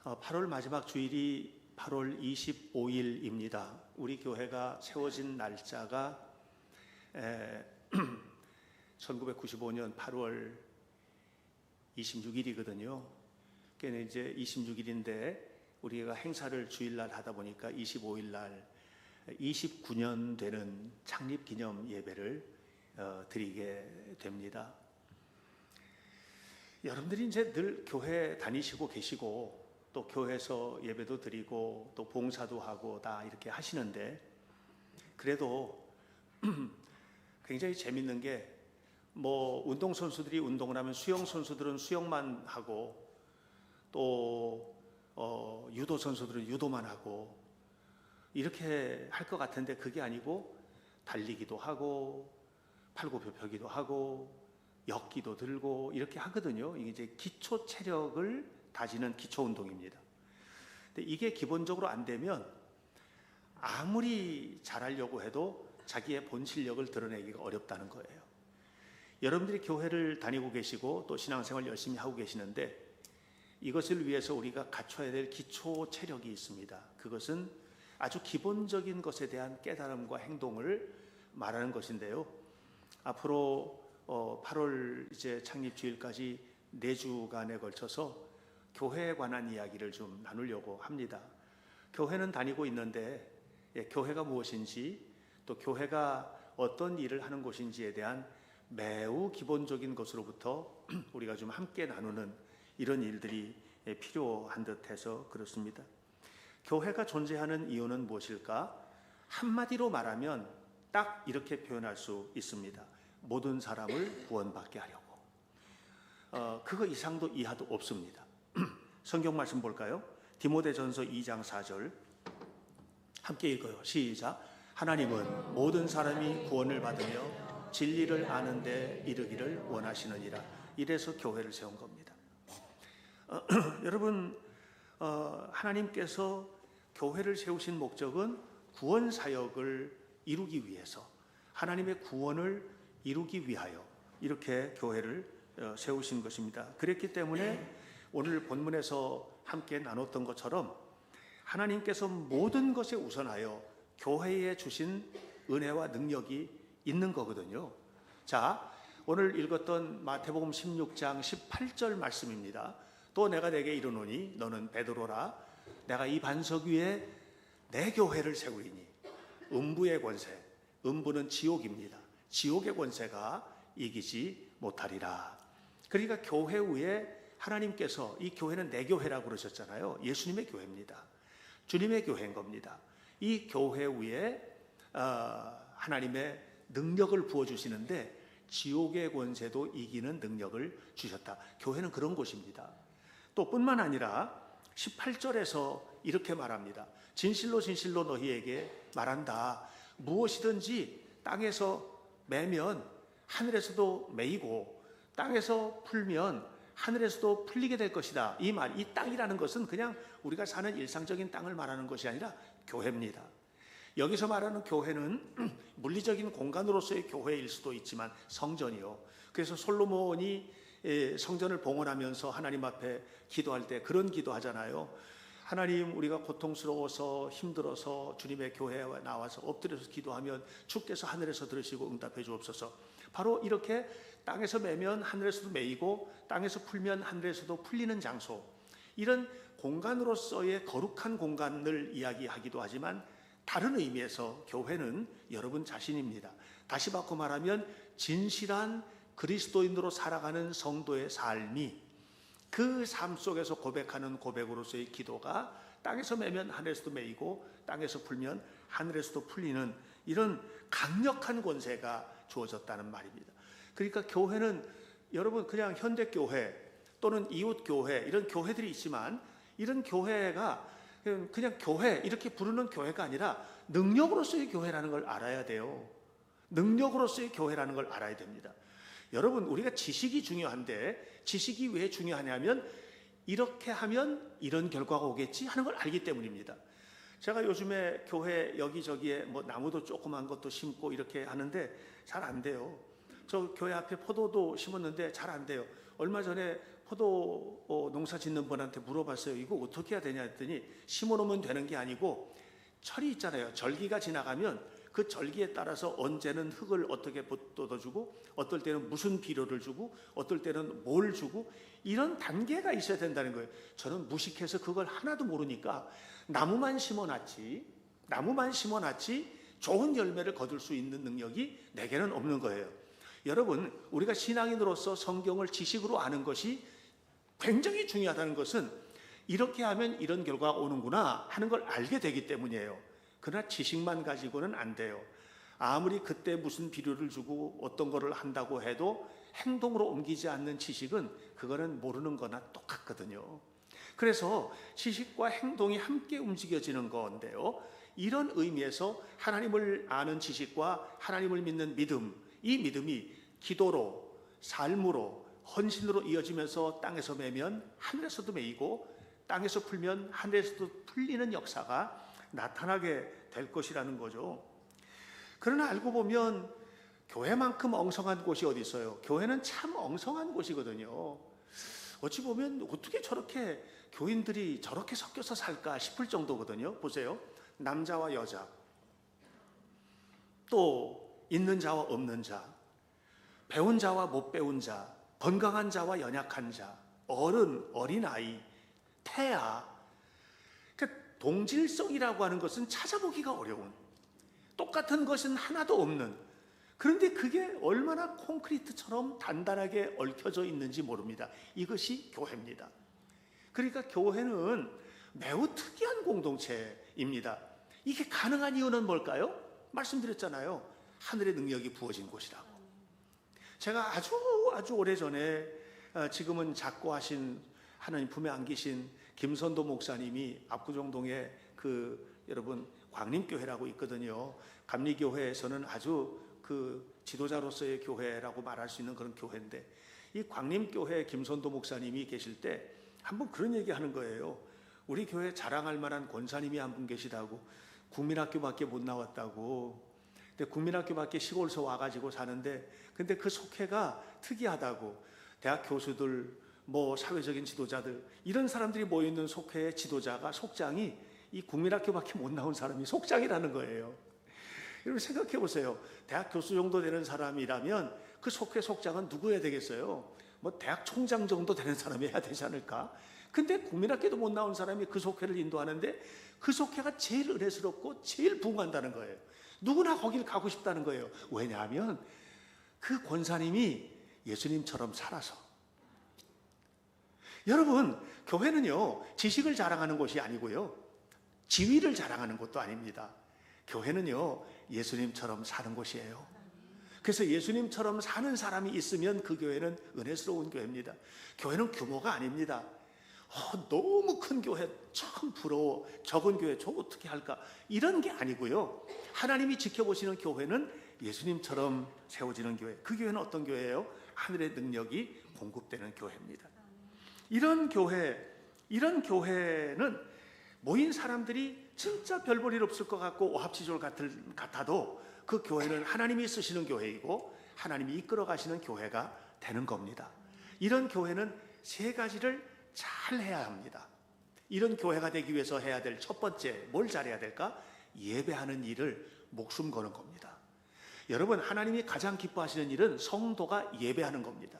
8월 마지막 주일이 8월 25일입니다. 우리 교회가 세워진 날짜가 1995년 8월 26일이거든요. 그러니까 이제 26일인데 우리가 행사를 주일날 하다 보니까 25일날 29년 되는 창립기념 예배를 드리게 됩니다. 여러분들이 이제 늘 교회 다니시고 계시고 또 교회에서 예배도 드리고 또 봉사도 하고 다 이렇게 하시는데, 그래도 굉장히 재밌는 게 운동선수들이 운동을 하면 수영선수들은 수영만 하고 또 유도선수들은 유도만 하고 이렇게 할 것 같은데, 그게 아니고 달리기도 하고 팔굽혀펴기도 하고 역기도 들고 이렇게 하거든요. 이게 이제 기초 체력을 다지는 기초 운동입니다. 근데 이게 기본적으로 안 되면 아무리 잘하려고 해도 자기의 본 실력을 드러내기가 어렵다는 거예요. 여러분들이 교회를 다니고 계시고 또 신앙생활 열심히 하고 계시는데, 이것을 위해서 우리가 갖춰야 될 기초 체력이 있습니다. 그것은 아주 기본적인 것에 대한 깨달음과 행동을 말하는 것인데요. 앞으로 8월 이제 창립 주일까지 4주간에 걸쳐서 교회에 관한 이야기를 좀 나누려고 합니다. 교회는 다니고 있는데 교회가 무엇인지 또 교회가 어떤 일을 하는 곳인지에 대한 매우 기본적인 것으로부터 우리가 좀 함께 나누는 이런 일들이 필요한 듯해서 그렇습니다. 교회가 존재하는 이유는 무엇일까? 한마디로 말하면 딱 이렇게 표현할 수 있습니다. 모든 사람을 구원받게 하려고. 그거 이상도 이하도 없습니다. 성경 말씀 볼까요? 디모데전서 2장 4절 함께 읽어요. 시작. 하나님은 모든 사람이 구원을 받으며 진리를 아는 데 이르기를 원하시느니라. 이래서 교회를 세운 겁니다. 여러분, 하나님께서 교회를 세우신 목적은 구원 사역을 이루기 위해서, 하나님의 구원을 이루기 위하여 이렇게 교회를 세우신 것입니다. 그랬기 때문에 오늘 본문에서 함께 나눴던 것처럼 하나님께서 모든 것에 우선하여 교회에 주신 은혜와 능력이 있는 거거든요. 자, 오늘 읽었던 마태복음 16장 18절 말씀입니다. 또 내가 내게 이르노니 너는 베드로라. 내가 이 반석 위에 내 교회를 세우리니 음부의 권세, 음부는 지옥입니다. 지옥의 권세가 이기지 못하리라. 그러니까 교회 위에 하나님께서, 이 교회는 내 교회라고 그러셨잖아요. 예수님의 교회입니다. 주님의 교회인 겁니다. 이 교회 위에 하나님의 능력을 부어주시는데 지옥의 권세도 이기는 능력을 주셨다. 교회는 그런 곳입니다. 또 뿐만 아니라 18절에서 이렇게 말합니다. 진실로 진실로 너희에게 말한다. 무엇이든지 땅에서 매면 하늘에서도 매이고 땅에서 풀면 하늘에서도 풀리게 될 것이다. 이 말, 이 땅이라는 것은 그냥 우리가 사는 일상적인 땅을 말하는 것이 아니라 교회입니다. 여기서 말하는 교회는 물리적인 공간으로서의 교회일 수도 있지만 성전이요. 그래서 솔로몬이 성전을 봉헌하면서 하나님 앞에 기도할 때 그런 기도하잖아요. 하나님, 우리가 고통스러워서 힘들어서 주님의 교회에 나와서 엎드려서 기도하면 주께서 하늘에서 들으시고 응답해 주옵소서. 바로 이렇게 땅에서 매면 하늘에서도 매이고 땅에서 풀면 하늘에서도 풀리는 장소, 이런 공간으로서의 거룩한 공간을 이야기하기도 하지만 다른 의미에서 교회는 여러분 자신입니다. 다시 바꿔 말하면 진실한 그리스도인으로 살아가는 성도의 삶이, 그 삶 속에서 고백하는 고백으로서의 기도가 땅에서 매면 하늘에서도 매이고 땅에서 풀면 하늘에서도 풀리는 이런 강력한 권세가 주어졌다는 말입니다. 그러니까 교회는 여러분 그냥 현대교회 또는 이웃교회 이런 교회들이 있지만, 이런 교회가 그냥 교회 이렇게 부르는 교회가 아니라 능력으로서의 교회라는 걸 알아야 돼요. 능력으로서의 교회라는 걸 알아야 됩니다. 여러분, 우리가 지식이 중요한데 지식이 왜 중요하냐면 이렇게 하면 이런 결과가 오겠지 하는 걸 알기 때문입니다. 제가 요즘에 교회 여기저기에 나무도 조그만 것도 심고 이렇게 하는데 잘 안 돼요. 저 교회 앞에 포도도 심었는데 잘 안 돼요. 얼마 전에 포도 농사 짓는 분한테 물어봤어요. 이거 어떻게 해야 되냐 했더니 심어놓으면 되는 게 아니고 철이 있잖아요. 절기가 지나가면 그 절기에 따라서 언제는 흙을 어떻게 돋워주고 어떨 때는 무슨 비료를 주고 어떨 때는 뭘 주고 이런 단계가 있어야 된다는 거예요. 저는 무식해서 그걸 하나도 모르니까 나무만 심어놨지 좋은 열매를 거둘 수 있는 능력이 내게는 없는 거예요. 여러분, 우리가 신앙인으로서 성경을 지식으로 아는 것이 굉장히 중요하다는 것은 이렇게 하면 이런 결과가 오는구나 하는 걸 알게 되기 때문이에요. 그러나 지식만 가지고는 안 돼요. 아무리 그때 무슨 비료를 주고 어떤 거를 한다고 해도 행동으로 옮기지 않는 지식은 그거는 모르는 거나 똑같거든요. 그래서 지식과 행동이 함께 움직여지는 건데요. 이런 의미에서 하나님을 아는 지식과 하나님을 믿는 믿음, 이 믿음이 기도로, 삶으로, 헌신으로 이어지면서 땅에서 매면 하늘에서도 매이고 땅에서 풀면 하늘에서도 풀리는 역사가 나타나게 될 것이라는 거죠. 그러나 알고 보면 교회만큼 엉성한 곳이 어디 있어요? 교회는 참 엉성한 곳이거든요. 어찌 보면 어떻게 저렇게 교인들이 저렇게 섞여서 살까 싶을 정도거든요. 보세요. 남자와 여자, 또 있는 자와 없는 자, 배운 자와 못 배운 자, 건강한 자와 연약한 자, 어른, 어린아이, 태아. 그러니까 동질성이라고 하는 것은 찾아보기가 어려운, 똑같은 것은 하나도 없는, 그런데 그게 얼마나 콘크리트처럼 단단하게 얽혀져 있는지 모릅니다. 이것이 교회입니다. 그러니까 교회는 매우 특이한 공동체입니다. 이게 가능한 이유는 뭘까요? 말씀드렸잖아요. 하늘의 능력이 부어진 곳이라고. 제가 아주 오래전에 지금은 작고하신 하나님 품에 안기신 김선도 목사님이 압구정동에 여러분 광림교회라고 있거든요. 감리교회에서는 아주 지도자로서의 교회라고 말할 수 있는 그런 교회인데, 이 광림교회 김선도 목사님이 계실 때 한번 그런 얘기 하는 거예요. 우리 교회 자랑할 만한 권사님이 한 분 계시다고. 국민학교밖에 못 나왔다고. 근데 국민학교밖에 시골서 와가지고 사는데, 근데 그 속회가 특이하다고. 대학 교수들, 사회적인 지도자들, 이런 사람들이 모여있는 속회의 지도자가, 속장이 이 국민학교밖에 못 나온 사람이 속장이라는 거예요. 여러분 생각해 보세요. 대학 교수 정도 되는 사람이라면 그 속회 속장은 누구여야 되겠어요? 대학 총장 정도 되는 사람이 해야 되지 않을까? 근데 국민학교도 못 나온 사람이 그 속회를 인도하는데 그 속회가 제일 은혜스럽고 제일 부응한다는 거예요. 누구나 거길 가고 싶다는 거예요. 왜냐하면 그 권사님이 예수님처럼 살아서. 여러분, 교회는요, 지식을 자랑하는 곳이 아니고요, 지위를 자랑하는 곳도 아닙니다. 교회는요, 예수님처럼 사는 곳이에요. 그래서 예수님처럼 사는 사람이 있으면 그 교회는 은혜스러운 교회입니다. 교회는 규모가 아닙니다. 너무 큰 교회 참 부러워, 적은 교회 저 어떻게 할까, 이런 게 아니고요. 하나님이 지켜보시는 교회는 예수님처럼 세워지는 교회. 그 교회는 어떤 교회예요? 하늘의 능력이 공급되는 교회입니다. 이런 교회는 모인 사람들이 진짜 별 볼 일 없을 것 같고 오합지졸 같아도 그 교회는 하나님이 쓰시는 교회이고 하나님이 이끌어 가시는 교회가 되는 겁니다. 이런 교회는 세 가지를 잘 해야 합니다. 이런 교회가 되기 위해서 해야 될 첫 번째, 뭘 잘해야 될까? 예배하는 일을 목숨 거는 겁니다. 여러분, 하나님이 가장 기뻐하시는 일은 성도가 예배하는 겁니다.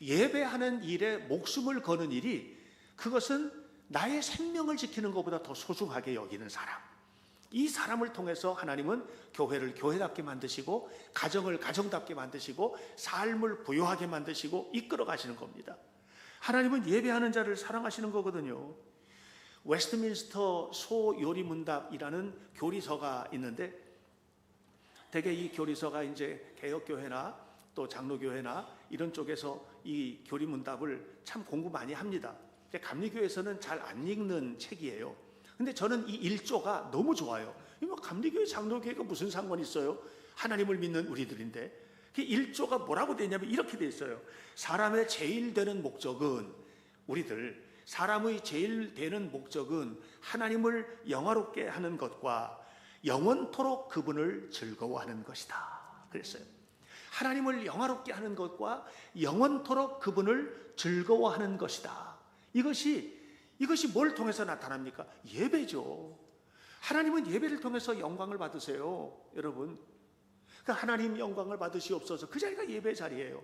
예배하는 일에 목숨을 거는 일이, 그것은 나의 생명을 지키는 것보다 더 소중하게 여기는 사람, 이 사람을 통해서 하나님은 교회를 교회답게 만드시고 가정을 가정답게 만드시고 삶을 부유하게 만드시고 이끌어 가시는 겁니다. 하나님은 예배하는 자를 사랑하시는 거거든요. 웨스트민스터 소요리문답이라는 교리서가 있는데, 대개 이 교리서가 이제 개혁교회나 또 장로교회나 이런 쪽에서 이 교리문답을 참 공부 많이 합니다. 감리교회에서는 잘 안 읽는 책이에요. 근데 저는 이 1조가 너무 좋아요. 감리교회, 장로교회가 무슨 상관이 있어요? 하나님을 믿는 우리들인데. 그 1조가 뭐라고 되냐면 이렇게 돼 있어요. 사람의 제일 되는 목적은, 우리들 사람의 제일 되는 목적은 하나님을 영화롭게 하는 것과 영원토록 그분을 즐거워하는 것이다. 그랬어요. 하나님을 영화롭게 하는 것과 영원토록 그분을 즐거워하는 것이다. 이것이 뭘 통해서 나타납니까? 예배죠. 하나님은 예배를 통해서 영광을 받으세요, 여러분. 그러니까 하나님 영광을 받으시옵소서. 그 자리가 예배 자리예요.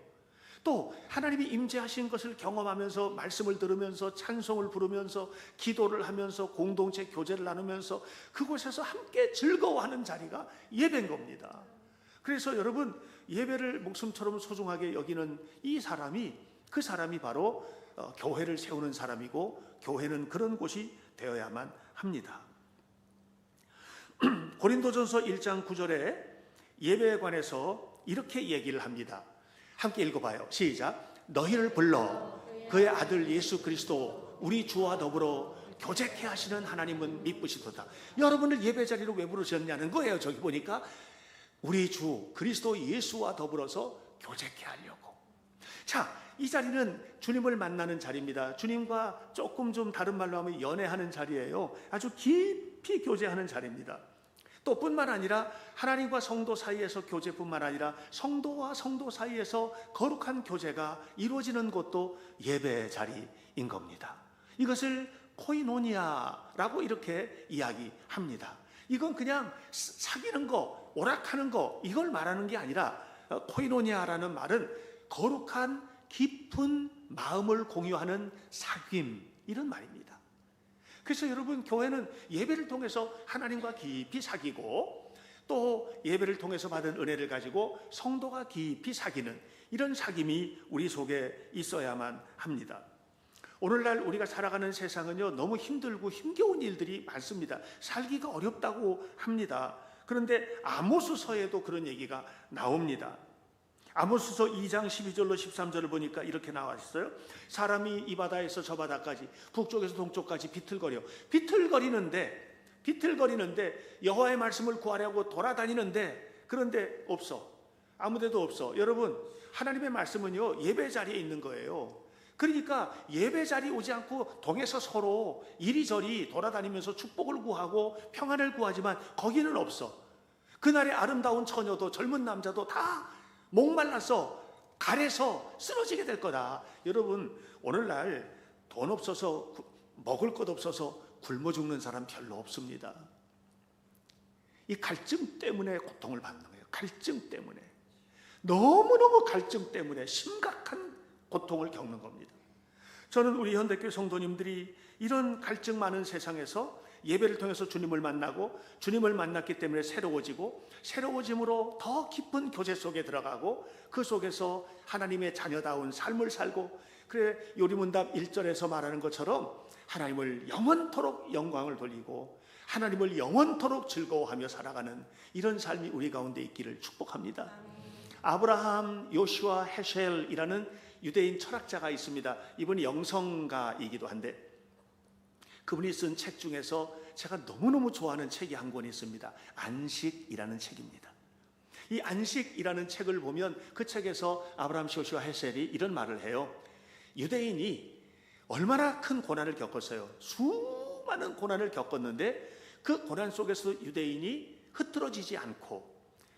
또 하나님이 임재하신 것을 경험하면서 말씀을 들으면서 찬송을 부르면서 기도를 하면서 공동체 교제를 나누면서 그곳에서 함께 즐거워하는 자리가 예배인 겁니다. 그래서 여러분, 예배를 목숨처럼 소중하게 여기는 그 사람이 바로 교회를 세우는 사람이고, 교회는 그런 곳이 되어야만 합니다. 고린도전서 1장 9절에 예배에 관해서 이렇게 얘기를 합니다. 함께 읽어봐요. 시작. 너희를 불러 그의 아들 예수 그리스도 우리 주와 더불어 교제케 하시는 하나님은 미쁘시도다. 여러분을 예배 자리로 왜 부르셨냐는 거예요. 저기 보니까 우리 주 그리스도 예수와 더불어서 교제케 하려고. 자, 이 자리는 주님을 만나는 자리입니다. 주님과 조금 좀 다른 말로 하면 연애하는 자리예요. 아주 깊이 교제하는 자리입니다. 또 뿐만 아니라 하나님과 성도 사이에서 교제뿐만 아니라 성도와 성도 사이에서 거룩한 교제가 이루어지는 곳도 예배의 자리인 겁니다. 이것을 코이노니아라고 이렇게 이야기합니다. 이건 그냥 사귀는 거, 오락하는 거, 이걸 말하는 게 아니라 코이노니아라는 말은 거룩한 깊은 마음을 공유하는 사귐, 이런 말입니다. 그래서 여러분, 교회는 예배를 통해서 하나님과 깊이 사귀고, 또 예배를 통해서 받은 은혜를 가지고 성도가 깊이 사귀는 이런 사귐이 우리 속에 있어야만 합니다. 오늘날 우리가 살아가는 세상은요, 너무 힘들고 힘겨운 일들이 많습니다. 살기가 어렵다고 합니다. 그런데 아모스서에도 그런 얘기가 나옵니다. 아모스서 2장 12절로 13절을 보니까 이렇게 나와 있어요. 사람이 이 바다에서 저 바다까지, 북쪽에서 동쪽까지 비틀거리는데 여호와의 말씀을 구하려고 돌아다니는데, 그런데 없어. 아무데도 없어. 여러분, 하나님의 말씀은요, 예배 자리에 있는 거예요. 그러니까 예배 자리에 오지 않고 동에서 서로 이리저리 돌아다니면서 축복을 구하고 평안을 구하지만 거기는 없어. 그날의 아름다운 처녀도 젊은 남자도 다 목말라서 가래서 쓰러지게 될 거다. 여러분, 오늘날 돈 없어서 먹을 것 없어서 굶어 죽는 사람 별로 없습니다. 이 갈증 때문에 고통을 받는 거예요. 갈증 때문에, 너무너무 갈증 때문에 심각한 고통을 겪는 겁니다. 저는 우리 현대교회 성도님들이 이런 갈증 많은 세상에서 예배를 통해서 주님을 만나고, 주님을 만났기 때문에 새로워지고, 새로워짐으로 더 깊은 교제 속에 들어가고, 그 속에서 하나님의 자녀다운 삶을 살고, 그래 요리문답 1절에서 말하는 것처럼 하나님을 영원토록 영광을 돌리고 하나님을 영원토록 즐거워하며 살아가는 이런 삶이 우리 가운데 있기를 축복합니다. 아브라함 요슈아 헤셸이라는 유대인 철학자가 있습니다. 이분이 영성가이기도 한데, 그분이 쓴 책 중에서 제가 너무너무 좋아하는 책이 한 권 있습니다. 안식이라는 책입니다. 이 안식이라는 책을 보면 그 책에서 아브라함 요슈아 헤셀이 이런 말을 해요. 유대인이 얼마나 큰 고난을 겪었어요. 수많은 고난을 겪었는데 그 고난 속에서 유대인이 흐트러지지 않고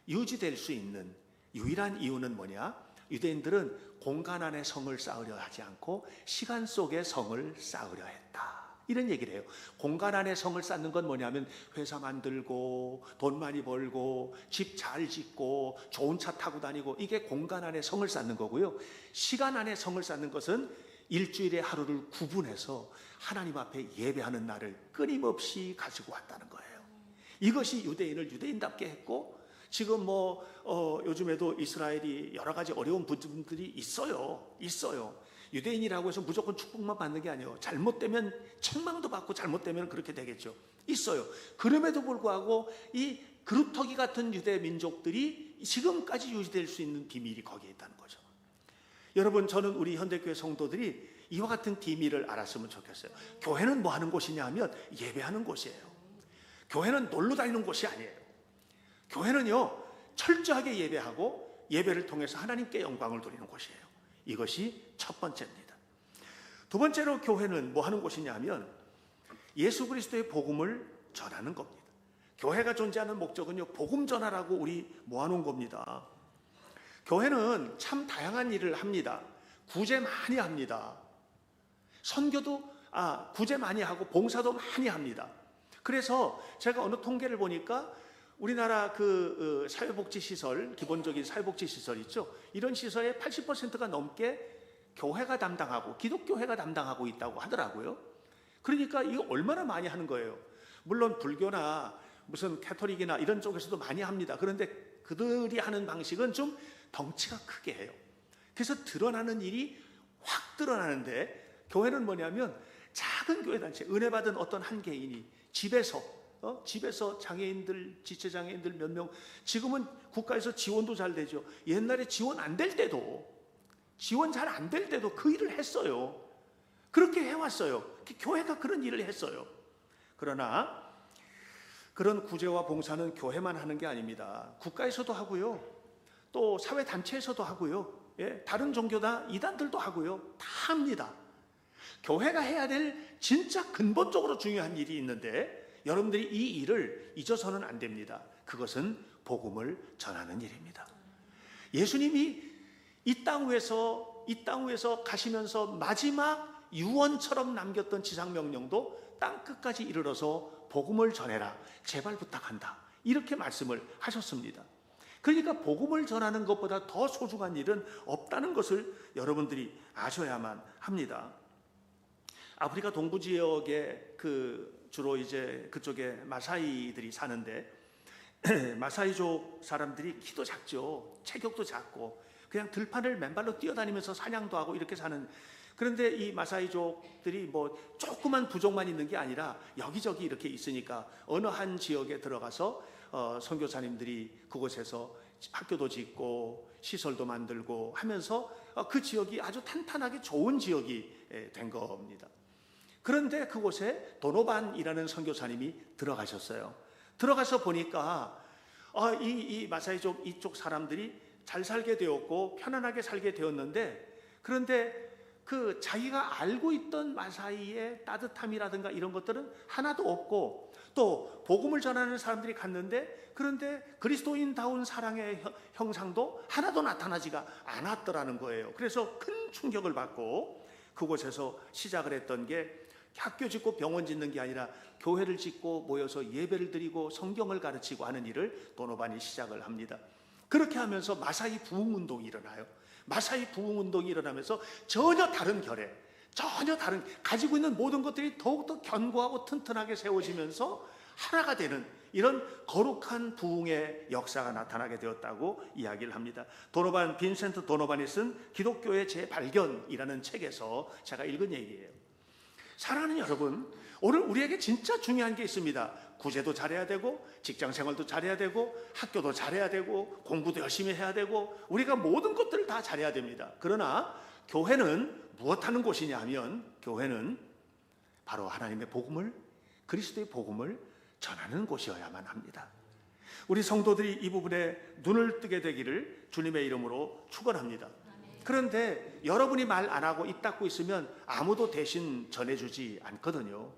유지될 수 있는 유일한 이유는 뭐냐? 유대인들은 공간 안에 성을 쌓으려 하지 않고 시간 속에 성을 쌓으려 했다. 이런 얘기를 해요. 공간 안에 성을 쌓는 건 뭐냐면 회사 만들고 돈 많이 벌고 집 잘 짓고 좋은 차 타고 다니고, 이게 공간 안에 성을 쌓는 거고요. 시간 안에 성을 쌓는 것은 일주일의 하루를 구분해서 하나님 앞에 예배하는 날을 끊임없이 가지고 왔다는 거예요. 이것이 유대인을 유대인답게 했고, 지금 요즘에도 이스라엘이 여러 가지 어려운 부분들이 있어요. 유대인이라고 해서 무조건 축복만 받는 게 아니에요. 잘못되면 책망도 받고 잘못되면 그렇게 되겠죠. 있어요. 그럼에도 불구하고 이 그루터기 같은 유대 민족들이 지금까지 유지될 수 있는 비밀이 거기에 있다는 거죠. 여러분, 저는 우리 현대교회 성도들이 이와 같은 비밀을 알았으면 좋겠어요. 교회는 뭐 하는 곳이냐 하면 예배하는 곳이에요. 교회는 놀러 다니는 곳이 아니에요. 교회는요, 철저하게 예배하고 예배를 통해서 하나님께 영광을 돌리는 곳이에요. 이것이 첫 번째입니다. 두 번째로 교회는 뭐 하는 곳이냐 하면 예수 그리스도의 복음을 전하는 겁니다. 교회가 존재하는 목적은요, 복음 전하라고 우리 모아놓은 겁니다. 교회는 참 다양한 일을 합니다. 구제 많이 합니다. 선교도 구제 많이 하고 봉사도 많이 합니다. 그래서 제가 어느 통계를 보니까 우리나라 그 사회복지시설, 기본적인 사회복지시설 있죠. 이런 시설의 80%가 넘게 교회가 담당하고 기독교회가 담당하고 있다고 하더라고요. 그러니까 이거 얼마나 많이 하는 거예요. 물론 불교나 무슨 캐토릭이나 이런 쪽에서도 많이 합니다. 그런데 그들이 하는 방식은 좀 덩치가 크게 해요. 그래서 드러나는 일이 확 드러나는데, 교회는 뭐냐면 작은 교회 단체, 은혜 받은 어떤 한 개인이 집에서 장애인들, 지체장애인들 몇 명, 지금은 국가에서 지원도 잘 되죠. 옛날에 지원 안 될 때도, 지원 잘 안 될 때도 그 일을 했어요. 그렇게 해왔어요. 교회가 그런 일을 했어요. 그러나 그런 구제와 봉사는 교회만 하는 게 아닙니다. 국가에서도 하고요, 또 사회단체에서도 하고요, 다른 종교나 이단들도 하고요. 다 합니다. 교회가 해야 될 진짜 근본적으로 중요한 일이 있는데 여러분들이 이 일을 잊어서는 안 됩니다. 그것은 복음을 전하는 일입니다. 예수님이 이 땅 위에서 가시면서 마지막 유언처럼 남겼던 지상명령도 땅 끝까지 이르러서 복음을 전해라, 제발 부탁한다, 이렇게 말씀을 하셨습니다. 그러니까 복음을 전하는 것보다 더 소중한 일은 없다는 것을 여러분들이 아셔야만 합니다. 아프리카 동부 지역에 주로 이제 그쪽에 마사이들이 사는데 마사이족 사람들이 키도 작죠. 체격도 작고 그냥 들판을 맨발로 뛰어다니면서 사냥도 하고 이렇게 사는. 그런데 이 마사이족들이 뭐 조그만 부족만 있는 게 아니라 여기저기 이렇게 있으니까 어느 한 지역에 들어가서 선교사님들이 그곳에서 학교도 짓고 시설도 만들고 하면서 그 지역이 아주 탄탄하게 좋은 지역이 된 겁니다. 그런데 그곳에 도노반이라는 선교사님이 들어가셨어요. 들어가서 보니까 이 마사이족 이쪽 사람들이 잘 살게 되었고 편안하게 살게 되었는데, 그런데 그 자기가 알고 있던 마사이의 따뜻함이라든가 이런 것들은 하나도 없고, 또 복음을 전하는 사람들이 갔는데 그런데 그리스도인다운 사랑의 형상도 하나도 나타나지가 않았더라는 거예요. 그래서 큰 충격을 받고 그곳에서 시작을 했던 게 학교 짓고 병원 짓는 게 아니라 교회를 짓고 모여서 예배를 드리고 성경을 가르치고 하는 일을 도노반이 시작을 합니다. 그렇게 하면서 마사이 부흥운동이 일어나요. 마사이 부흥운동이 일어나면서 전혀 다른 결의, 전혀 다른, 가지고 있는 모든 것들이 더욱더 견고하고 튼튼하게 세워지면서 하나가 되는 이런 거룩한 부흥의 역사가 나타나게 되었다고 이야기를 합니다. 빈센트 도노반이 쓴 기독교의 재발견이라는 책에서 제가 읽은 얘기예요. 사랑하는 여러분, 오늘 우리에게 진짜 중요한 게 있습니다. 구제도 잘해야 되고 직장생활도 잘해야 되고 학교도 잘해야 되고 공부도 열심히 해야 되고 우리가 모든 것들을 다 잘해야 됩니다. 그러나 교회는 무엇하는 곳이냐 하면, 교회는 바로 하나님의 복음을, 그리스도의 복음을 전하는 곳이어야만 합니다. 우리 성도들이 이 부분에 눈을 뜨게 되기를 주님의 이름으로 축원합니다. 그런데 여러분이 말 안 하고 입 닫고 있으면 아무도 대신 전해주지 않거든요.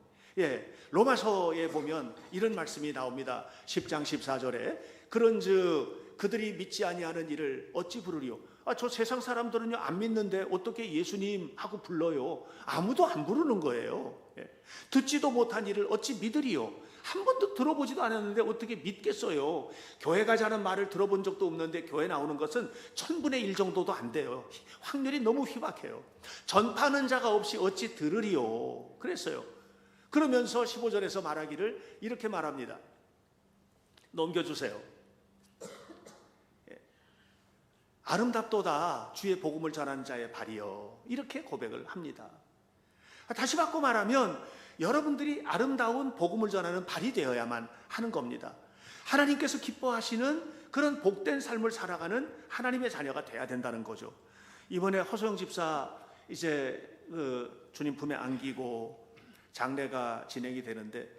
로마서에 보면 이런 말씀이 나옵니다. 10장 14절에 그런즉 그들이 믿지 아니하는 일을 어찌 부르리요? 저 세상 사람들은요 안 믿는데 어떻게 예수님 하고 불러요? 아무도 안 부르는 거예요. 듣지도 못한 일을 어찌 믿으리요? 한 번도 들어보지도 않았는데 어떻게 믿겠어요? 교회 가자는 말을 들어본 적도 없는데 교회 나오는 것은 1000분의 1 정도도 안 돼요. 확률이 너무 희박해요. 전파하는 자가 없이 어찌 들으리요? 그랬어요. 그러면서 15절에서 말하기를 이렇게 말합니다. 넘겨주세요. 아름답도다 주의 복음을 전하는 자의 발이여, 이렇게 고백을 합니다. 다시 바꿔 말하면 여러분들이 아름다운 복음을 전하는 발이 되어야만 하는 겁니다. 하나님께서 기뻐하시는 그런 복된 삶을 살아가는 하나님의 자녀가 돼야 된다는 거죠. 이번에 허소영 집사 이제 주님 품에 안기고 장례가 진행이 되는데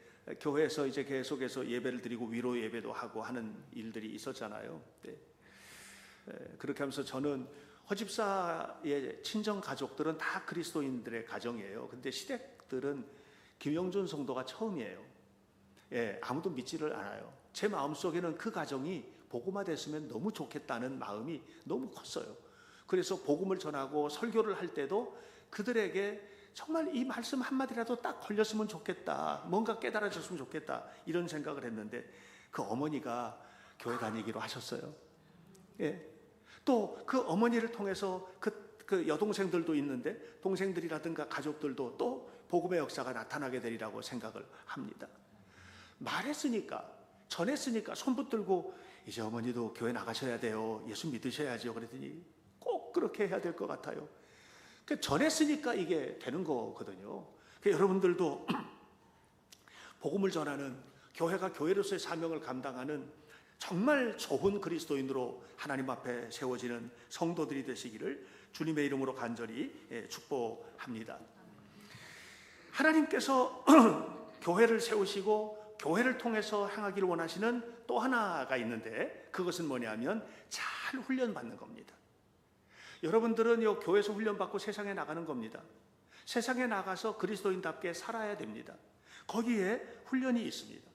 교회에서 이제 계속해서 예배를 드리고 위로 예배도 하고 하는 일들이 있었잖아요. 그렇게 하면서 저는 허 집사의 친정 가족들은 다 그리스도인들의 가정이에요. 근데 시댁들은 김영준 성도가 처음이에요. 아무도 믿지를 않아요. 제 마음속에는 그 가정이 복음화됐으면 너무 좋겠다는 마음이 너무 컸어요. 그래서 복음을 전하고 설교를 할 때도 그들에게 정말 이 말씀 한마디라도 딱 걸렸으면 좋겠다, 뭔가 깨달아졌으면 좋겠다, 이런 생각을 했는데 그 어머니가 교회 다니기로 하셨어요. 예. 또 그 어머니를 통해서 그 여동생들도 있는데 동생들이라든가 가족들도 또 복음의 역사가 나타나게 되리라고 생각을 합니다. 말했으니까, 전했으니까 손 붙들고 이제 어머니도 교회 나가셔야 돼요, 예수 믿으셔야죠, 그랬더니 꼭 그렇게 해야 될 것 같아요. 전했으니까 이게 되는 거거든요. 여러분들도 복음을 전하는, 교회가 교회로서의 사명을 감당하는 정말 좋은 그리스도인으로 하나님 앞에 세워지는 성도들이 되시기를 주님의 이름으로 간절히 축복합니다. 하나님께서 교회를 세우시고 교회를 통해서 행하기를 원하시는 또 하나가 있는데, 그것은 뭐냐면 잘 훈련받는 겁니다. 여러분들은 이 교회에서 훈련받고 세상에 나가는 겁니다. 세상에 나가서 그리스도인답게 살아야 됩니다. 거기에 훈련이 있습니다.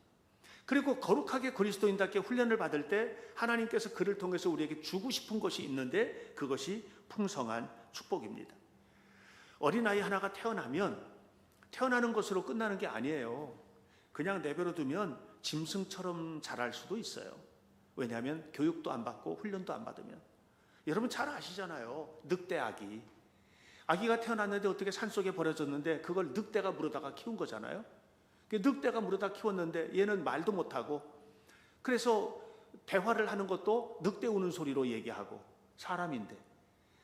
그리고 거룩하게 그리스도인답게 훈련을 받을 때 하나님께서 그를 통해서 우리에게 주고 싶은 것이 있는데, 그것이 풍성한 축복입니다. 어린아이 하나가 태어나면 태어나는 것으로 끝나는 게 아니에요. 그냥 내버려 두면 짐승처럼 자랄 수도 있어요. 왜냐하면 교육도 안 받고 훈련도 안 받으면. 여러분 잘 아시잖아요. 늑대 아기가 태어났는데 어떻게 산속에 버려졌는데 그걸 늑대가 물어다가 키운 거잖아요. 늑대가 물어다 키웠는데 얘는 말도 못하고, 그래서 대화를 하는 것도 늑대 우는 소리로 얘기하고, 사람인데.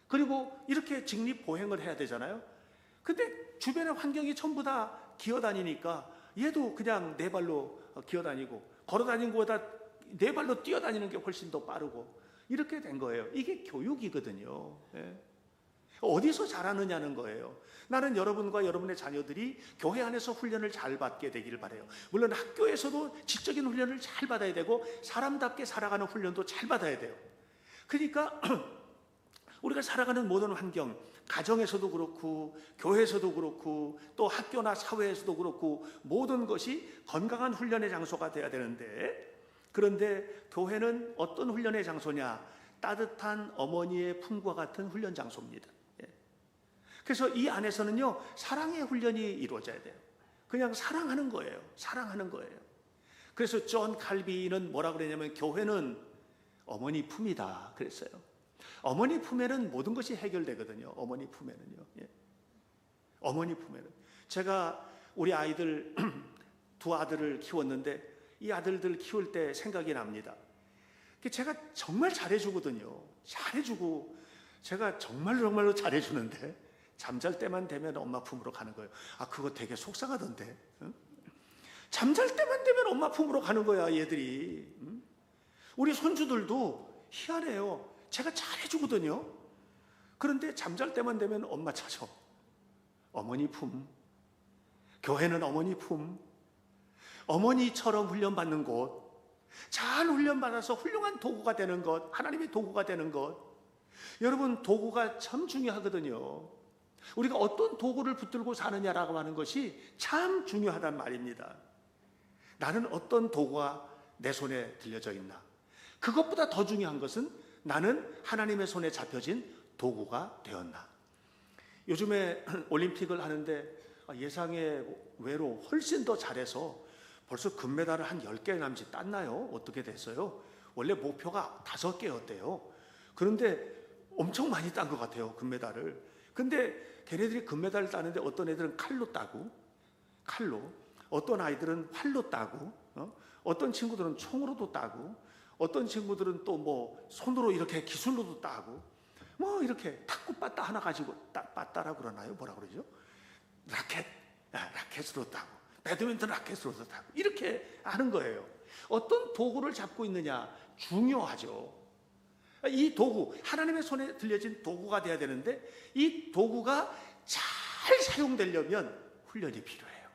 그리고 이렇게 직립보행을 해야 되잖아요. 근데 주변의 환경이 전부 다 기어다니니까 얘도 그냥 네 발로 기어다니고, 걸어다니는 것보다 네 발로 뛰어다니는 게 훨씬 더 빠르고, 이렇게 된 거예요. 이게 교육이거든요. 예. 어디서 잘하느냐는 거예요. 나는 여러분과 여러분의 자녀들이 교회 안에서 훈련을 잘 받게 되기를 바라요. 물론 학교에서도 지적인 훈련을 잘 받아야 되고 사람답게 살아가는 훈련도 잘 받아야 돼요. 그러니까 우리가 살아가는 모든 환경, 가정에서도 그렇고 교회에서도 그렇고 또 학교나 사회에서도 그렇고 모든 것이 건강한 훈련의 장소가 돼야 되는데, 그런데 교회는 어떤 훈련의 장소냐? 따뜻한 어머니의 품과 같은 훈련 장소입니다. 그래서 이 안에서는요, 사랑의 훈련이 이루어져야 돼요. 그냥 사랑하는 거예요. 사랑하는 거예요. 그래서 존 칼빈은 뭐라 그러냐면 교회는 어머니 품이다 그랬어요. 어머니 품에는 모든 것이 해결되거든요. 어머니 품에는요. 예. 어머니 품에는. 제가 우리 아이들 두 아들을 키웠는데 이 아들들 키울 때 생각이 납니다. 제가 정말 잘해주거든요. 잘해주고 제가 정말로 잘해주는데 잠잘 때만 되면 엄마 품으로 가는 거예요. 아, 그거 되게 속상하던데. 응? 잠잘 때만 되면 엄마 품으로 가는 거야, 얘들이. 응? 우리 손주들도 희한해요. 제가 잘해주거든요. 그런데 잠잘 때만 되면 엄마 찾아. 어머니 품. 교회는 어머니 품. 어머니처럼 훈련받는 곳, 잘 훈련받아서 훌륭한 도구가 되는 것, 하나님의 도구가 되는 것. 여러분, 도구가 참 중요하거든요. 우리가 어떤 도구를 붙들고 사느냐라고 하는 것이 참 중요하단 말입니다. 나는 어떤 도구가 내 손에 들려져 있나? 그것보다 더 중요한 것은 나는 하나님의 손에 잡혀진 도구가 되었나? 요즘에 올림픽을 하는데 예상의 외로 훨씬 더 잘해서 벌써 금메달을 한 10개 남짓 땄나요? 어떻게 됐어요? 원래 목표가 5개였대요. 그런데 엄청 많이 딴 것 같아요, 금메달을. 근데 걔네들이 금메달을 따는데 어떤 애들은 칼로 따고, 어떤 아이들은 활로 따고, 어떤 친구들은 총으로도 따고, 어떤 친구들은 또 뭐 손으로 이렇게 기술로도 따고, 뭐 이렇게 탁구 빠따 하나 가지고 빠따라고 그러나요? 뭐라 그러죠? 라켓으로 따고, 배드민턴 라켓으로도 따고, 이렇게 하는 거예요. 어떤 도구를 잡고 있느냐 중요하죠. 이 도구, 하나님의 손에 들려진 도구가 돼야 되는데 이 도구가 잘 사용되려면 훈련이 필요해요.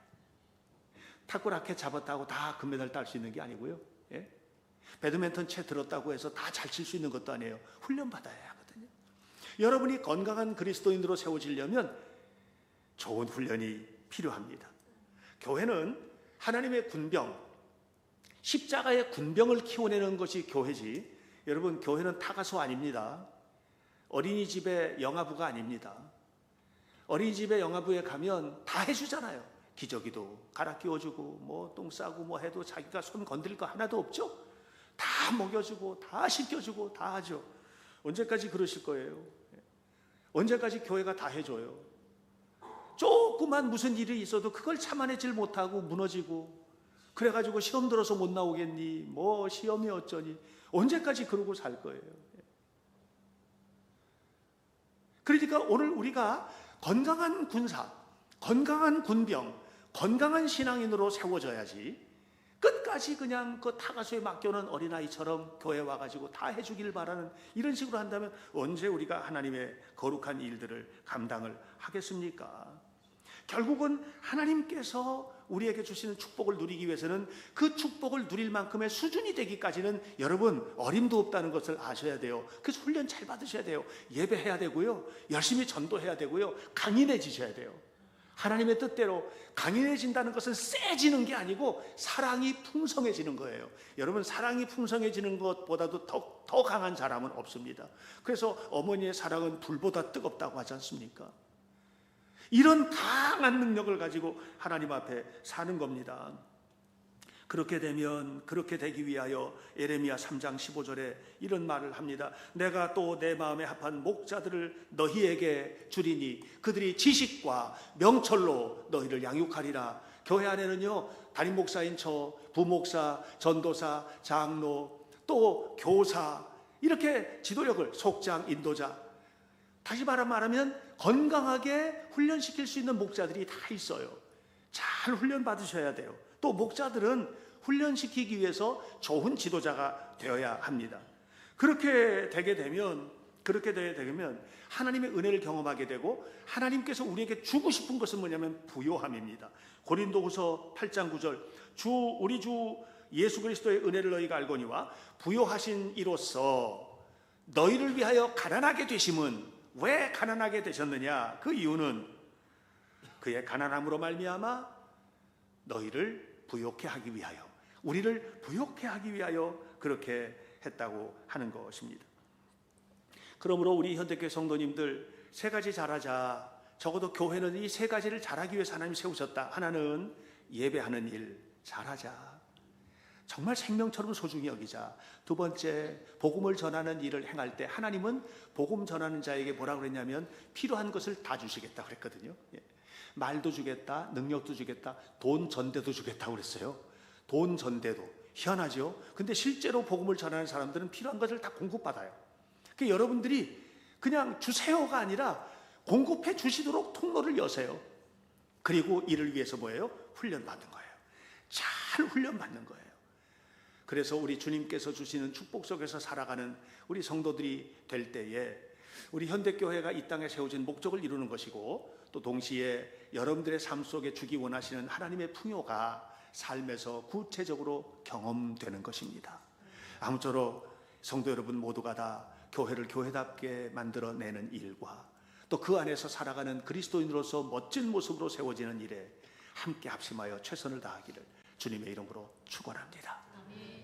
탁구 라켓 잡았다고 다 금메달 딸 수 있는 게 아니고요. 예? 배드민턴 채 들었다고 해서 다 잘 칠 수 있는 것도 아니에요. 훈련받아야 하거든요. 여러분이 건강한 그리스도인으로 세워지려면 좋은 훈련이 필요합니다. 교회는 하나님의 군병, 십자가의 군병을 키워내는 것이 교회지, 여러분, 교회는 타가소 아닙니다. 어린이집의 영아부가 아닙니다. 어린이집의 영아부에 가면 다 해주잖아요. 기저귀도 갈아 끼워주고 뭐 똥 싸고 뭐 해도 자기가 손 건드릴 거 하나도 없죠. 다 먹여주고 다 씻겨주고 다 하죠. 언제까지 그러실 거예요? 언제까지 교회가 다 해줘요? 조그만 무슨 일이 있어도 그걸 참아내질 못하고 무너지고, 그래가지고 시험 들어서 못 나오겠니? 뭐 시험이 어쩌니? 언제까지 그러고 살 거예요? 그러니까 오늘 우리가 건강한 군사, 건강한 군병, 건강한 신앙인으로 세워져야지, 끝까지 그냥 그 타가수에 맡겨놓은 어린아이처럼 교회 와가지고 다 해주길 바라는 이런 식으로 한다면 언제 우리가 하나님의 거룩한 일들을 감당을 하겠습니까? 결국은 하나님께서 우리에게 주시는 축복을 누리기 위해서는 그 축복을 누릴 만큼의 수준이 되기까지는 여러분 어림도 없다는 것을 아셔야 돼요. 그래서 훈련 잘 받으셔야 돼요. 예배해야 되고요, 열심히 전도해야 되고요, 강인해지셔야 돼요. 하나님의 뜻대로 강인해진다는 것은 세지는 게 아니고 사랑이 풍성해지는 거예요. 여러분, 사랑이 풍성해지는 것보다도 더 강한 사람은 없습니다. 그래서 어머니의 사랑은 불보다 뜨겁다고 하지 않습니까? 이런 강한 능력을 가지고 하나님 앞에 사는 겁니다. 그렇게 되면, 그렇게 되기 위하여 예레미야 3장 15절에 이런 말을 합니다. 내가 또 내 마음에 합한 목자들을 너희에게 주리니 그들이 지식과 명철로 너희를 양육하리라. 교회 안에는요, 담임 목사인 저, 부목사, 전도사, 장로, 또 교사, 이렇게 지도력을, 속장, 인도자, 다시 말하면 건강하게 훈련시킬 수 있는 목자들이 다 있어요. 잘 훈련 받으셔야 돼요. 또 목자들은 훈련시키기 위해서 좋은 지도자가 되어야 합니다. 그렇게 되게 되면 하나님의 은혜를 경험하게 되고, 하나님께서 우리에게 주고 싶은 것은 뭐냐면 부요함입니다. 고린도후서 8장 9절, 우리 주 예수 그리스도의 은혜를 너희가 알거니와 부요하신 이로써 너희를 위하여 가난하게 되심은, 왜 가난하게 되셨느냐? 그 이유는 그의 가난함으로 말미암아 너희를 부욕해 하기 위하여, 우리를 부욕해 하기 위하여 그렇게 했다고 하는 것입니다. 그러므로 우리 현대교회 성도님들, 세 가지 잘하자. 적어도 교회는 이 세 가지를 잘하기 위해서 하나님이 세우셨다. 하나는 예배하는 일 잘하자. 정말 생명처럼 소중히 여기자. 두 번째, 복음을 전하는 일을 행할 때 하나님은 복음 전하는 자에게 뭐라고 그랬냐면 필요한 것을 다 주시겠다 그랬거든요. 말도 주겠다, 능력도 주겠다, 돈 전대도 주겠다고 그랬어요. 돈 전대도. 희한하죠? 근데 실제로 복음을 전하는 사람들은 필요한 것을 다 공급받아요. 그러니까 여러분들이 그냥 주세요가 아니라 공급해 주시도록 통로를 여세요. 그리고 이를 위해서 뭐예요? 훈련받는 거예요. 잘 훈련받는 거예요. 그래서 우리 주님께서 주시는 축복 속에서 살아가는 우리 성도들이 될 때에 우리 현대교회가 이 땅에 세워진 목적을 이루는 것이고, 또 동시에 여러분들의 삶 속에 주기 원하시는 하나님의 풍요가 삶에서 구체적으로 경험되는 것입니다. 아무쪼록 성도 여러분 모두가 다 교회를 교회답게 만들어내는 일과 또 그 안에서 살아가는 그리스도인으로서 멋진 모습으로 세워지는 일에 함께 합심하여 최선을 다하기를 주님의 이름으로 축원합니다.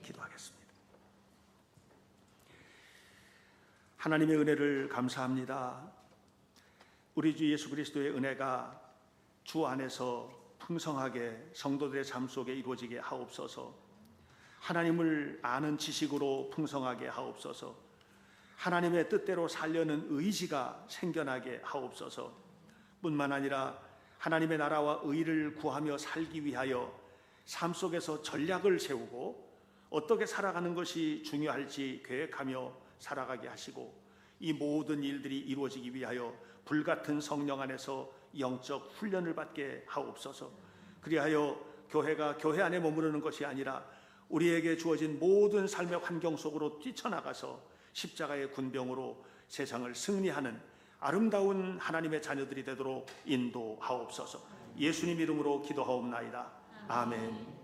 기도하겠습니다. 하나님의 은혜를 감사합니다. 우리 주 예수 그리스도의 은혜가 주 안에서 풍성하게 성도들의 삶 속에 이루어지게 하옵소서. 하나님을 아는 지식으로 풍성하게 하옵소서. 하나님의 뜻대로 살려는 의지가 생겨나게 하옵소서. 뿐만 아니라 하나님의 나라와 의를 구하며 살기 위하여 삶 속에서 전략을 세우고 어떻게 살아가는 것이 중요할지 계획하며 살아가게 하시고, 이 모든 일들이 이루어지기 위하여 불같은 성령 안에서 영적 훈련을 받게 하옵소서. 그리하여 교회가 교회 안에 머무르는 것이 아니라 우리에게 주어진 모든 삶의 환경 속으로 뛰쳐나가서 십자가의 군병으로 세상을 승리하는 아름다운 하나님의 자녀들이 되도록 인도하옵소서. 예수님 이름으로 기도하옵나이다. 아멘.